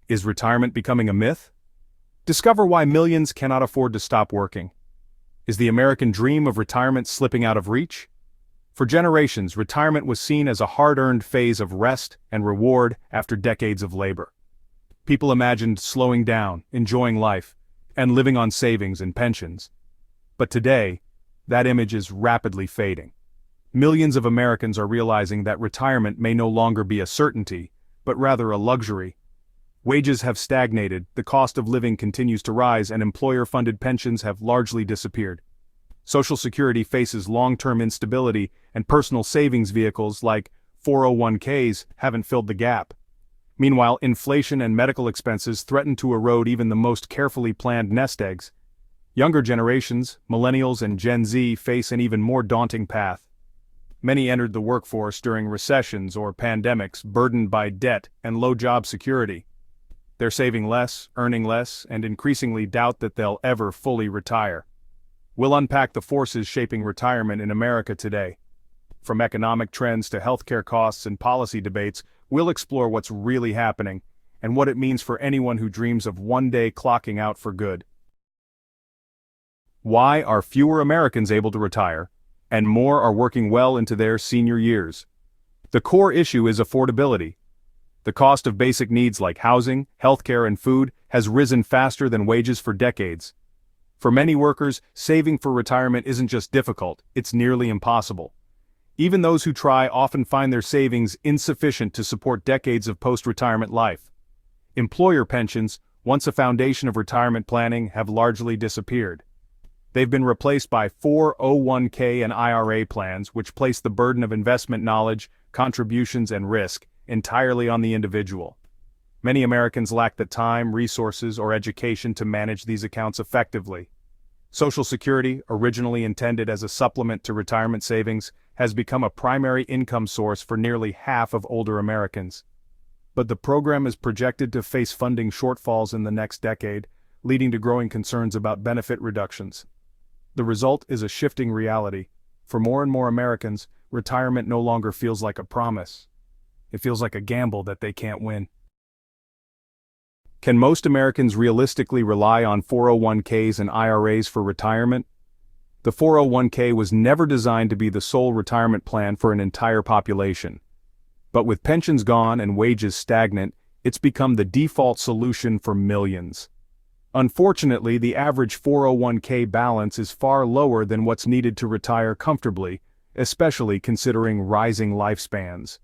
Is retirement becoming a myth? Discover why millions cannot afford to stop working. Is the American dream of retirement slipping out of reach? For generations, retirement was seen as a hard-earned phase of rest and reward after decades of labor. People imagined slowing down, enjoying life, and living on savings and pensions. But today, that image is rapidly fading. Millions of Americans are realizing that retirement may no longer be a certainty, but rather a luxury. Wages have stagnated, the cost of living continues to rise, and employer-funded pensions have largely disappeared. Social Security faces long-term instability, and personal savings vehicles like 401ks haven't filled the gap. Meanwhile, inflation and medical expenses threaten to erode even the most carefully planned nest eggs. Younger generations, millennials and Gen Z, face an even more daunting path. Many entered the workforce during recessions or pandemics, burdened by debt and low job security. They're saving less, earning less, and increasingly doubt that they'll ever fully retire. We'll unpack the forces shaping retirement in America today. From economic trends to healthcare costs and policy debates, we'll explore what's really happening and what it means for anyone who dreams of one day clocking out for good. Why are fewer Americans able to retire, and more are working well into their senior years? The core issue is affordability. The cost of basic needs like housing, healthcare, and food has risen faster than wages for decades. For many workers, saving for retirement isn't just difficult, it's nearly impossible. Even those who try often find their savings insufficient to support decades of post-retirement life. Employer pensions, once a foundation of retirement planning, have largely disappeared. They've been replaced by 401k and IRA plans, which place the burden of investment knowledge, contributions, and risk entirely on the individual. Many Americans lack the time, resources, or education to manage these accounts effectively. Social Security, originally intended as a supplement to retirement savings, has become a primary income source for nearly half of older Americans. But the program is projected to face funding shortfalls in the next decade, leading to growing concerns about benefit reductions. The result is a shifting reality. For more and more Americans, retirement no longer feels like a promise. It feels like a gamble that they can't win. Can most Americans realistically rely on 401ks and IRAs for retirement? The 401k was never designed to be the sole retirement plan for an entire population. But with pensions gone and wages stagnant, it's become the default solution for millions. Unfortunately, the average 401k balance is far lower than what's needed to retire comfortably, especially considering rising lifespans.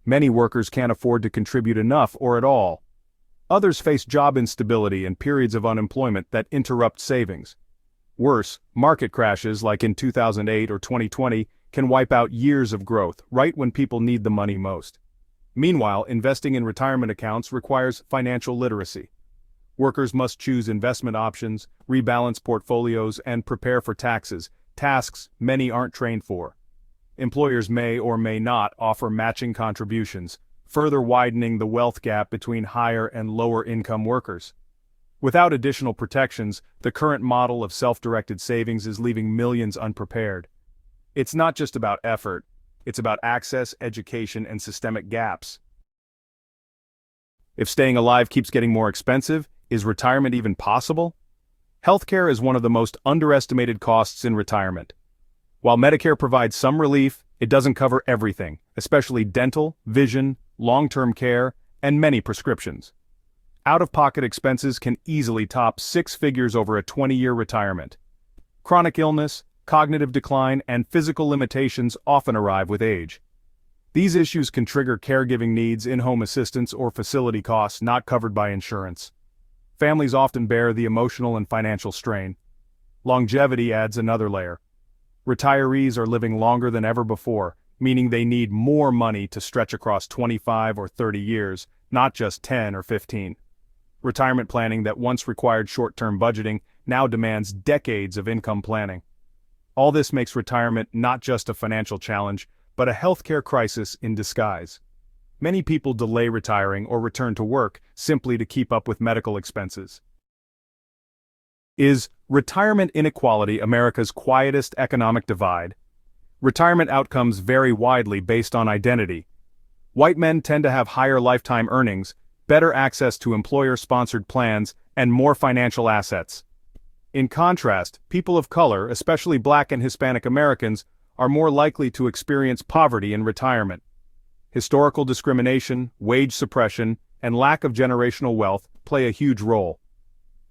Many workers can't afford to contribute enough or at all. Others face job instability and periods of unemployment that interrupt savings. Worse, market crashes like in 2008 or 2020 can wipe out years of growth right when people need the money most. Meanwhile, investing in retirement accounts requires financial literacy. Workers must choose investment options, rebalance portfolios, and prepare for taxes, tasks many aren't trained for. Employers may or may not offer matching contributions, further widening the wealth gap between higher and lower income workers. Without additional protections, the current model of self-directed savings is leaving millions unprepared. It's not just about effort, it's about access, education, and systemic gaps. If staying alive keeps getting more expensive, is retirement even possible? Healthcare is one of the most underestimated costs in retirement. While Medicare provides some relief, it doesn't cover everything, especially dental, vision, long-term care, and many prescriptions. Out-of-pocket expenses can easily top 6 figures over a 20-year retirement. Chronic illness, cognitive decline, and physical limitations often arrive with age. These issues can trigger caregiving needs, in-home assistance, or facility costs not covered by insurance. Families often bear the emotional and financial strain. Longevity adds another layer. Retirees are living longer than ever before, meaning they need more money to stretch across 25 or 30 years, not just 10 or 15. Retirement planning that once required short-term budgeting now demands decades of income planning. All this makes retirement not just a financial challenge, but a healthcare crisis in disguise. Many people delay retiring or return to work simply to keep up with medical expenses. Is retirement inequality America's quietest economic divide? Retirement outcomes vary widely based on identity. White men tend to have higher lifetime earnings, better access to employer-sponsored plans, and more financial assets. In contrast, people of color, especially Black and Hispanic Americans, are more likely to experience poverty in retirement. Historical discrimination, wage suppression, and lack of generational wealth play a huge role.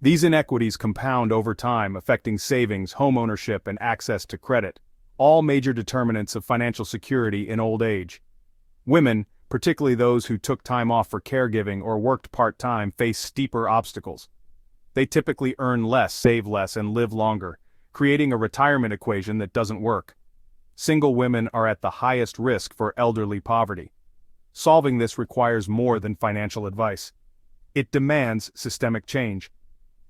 These inequities compound over time, affecting savings, home ownership, and access to credit, all major determinants of financial security in old age. Women, particularly those who took time off for caregiving or worked part-time, face steeper obstacles. They typically earn less, save less, and live longer, creating a retirement equation that doesn't work. Single women are at the highest risk for elderly poverty. Solving this requires more than financial advice. It demands systemic change.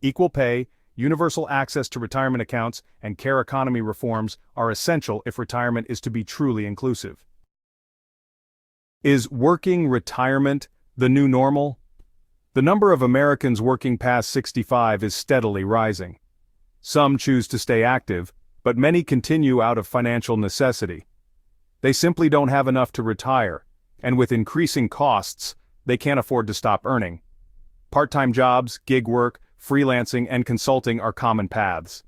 Equal pay, universal access to retirement accounts, and care economy reforms are essential if retirement is to be truly inclusive. Is working retirement the new normal? The number of Americans working past 65 is steadily rising. Some choose to stay active, but many continue out of financial necessity. They simply don't have enough to retire, and with increasing costs, they can't afford to stop earning. Part-time jobs, gig work, freelancing, and consulting are common paths.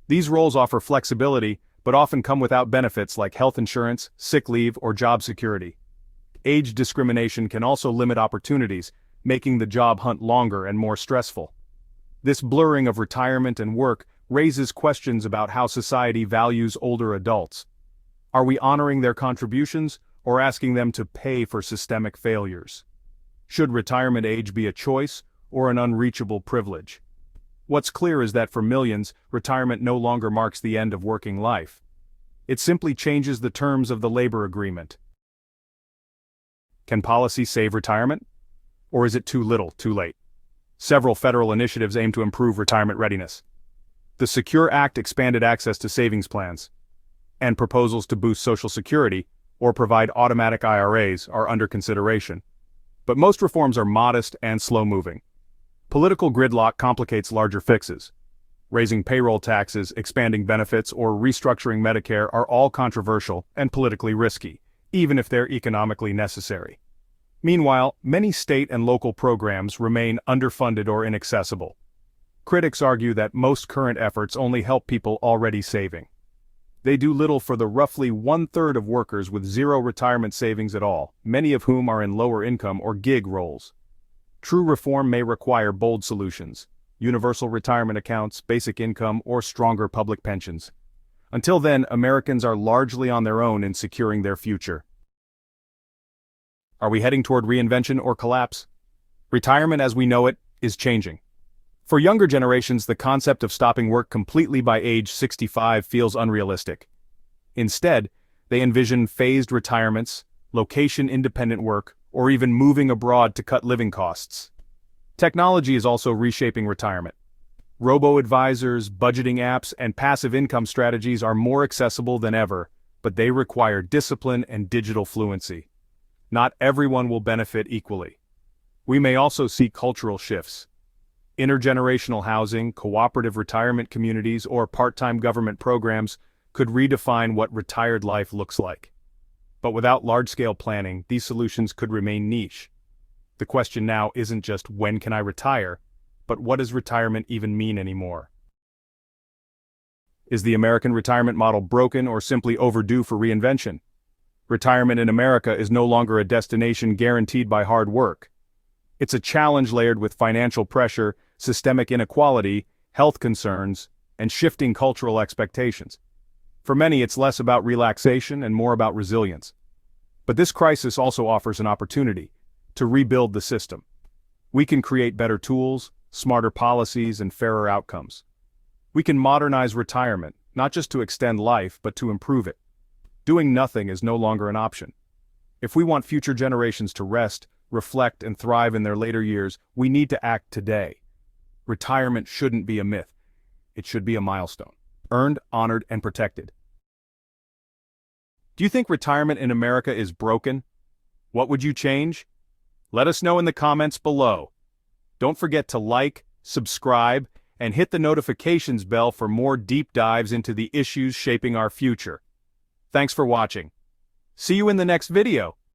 These roles offer flexibility, but often come without benefits like health insurance, sick leave, or job security. Age discrimination can also limit opportunities, making the job hunt longer and more stressful. This blurring of retirement and work raises questions about how society values older adults. Are we honoring their contributions, or asking them to pay for systemic failures? Should retirement age be a choice, or an unreachable privilege? What's clear is that for millions, retirement no longer marks the end of working life. It simply changes the terms of the labor agreement. Can policy save retirement? Or is it too little, too late? Several federal initiatives aim to improve retirement readiness. The Secure Act expanded access to savings plans, and proposals to boost Social Security or provide automatic IRAs are under consideration. But most reforms are modest and slow-moving. Political gridlock complicates larger fixes. Raising payroll taxes, expanding benefits, or restructuring Medicare are all controversial and politically risky, even if they're economically necessary. Meanwhile, many state and local programs remain underfunded or inaccessible. Critics argue that most current efforts only help people already saving. They do little for the roughly one-third of workers with zero retirement savings at all, many of whom are in lower income or gig roles. True reform may require bold solutions: universal retirement accounts, basic income, or stronger public pensions. Until then, Americans are largely on their own in securing their future. Are we heading toward reinvention or collapse? Retirement as we know it is changing. For younger generations, the concept of stopping work completely by age 65 feels unrealistic. Instead, they envision phased retirements, location-independent work, or even moving abroad to cut living costs. Technology is also reshaping retirement. Robo-advisors, budgeting apps, and passive income strategies are more accessible than ever, but they require discipline and digital fluency. Not everyone will benefit equally. We may also see cultural shifts. Intergenerational housing, cooperative retirement communities, or part-time government programs could redefine what retired life looks like. But without large-scale planning, these solutions could remain niche. The question now isn't just when can I retire, but what does retirement even mean anymore? Is the American retirement model broken or simply overdue for reinvention? Retirement in America is no longer a destination guaranteed by hard work. It's a challenge layered with financial pressure, systemic inequality, health concerns, and shifting cultural expectations. For many, it's less about relaxation and more about resilience. But this crisis also offers an opportunity to rebuild the system. We can create better tools, smarter policies, and fairer outcomes. We can modernize retirement, not just to extend life, but to improve it. Doing nothing is no longer an option. If we want future generations to rest, reflect, and thrive in their later years, we need to act today. Retirement shouldn't be a myth. It should be a milestone. Earned, honored, and protected. Do you think retirement in America is broken? What would you change? Let us know in the comments below. Don't forget to like, subscribe, and hit the notifications bell for more deep dives into the issues shaping our future. Thanks for watching. See you in the next video.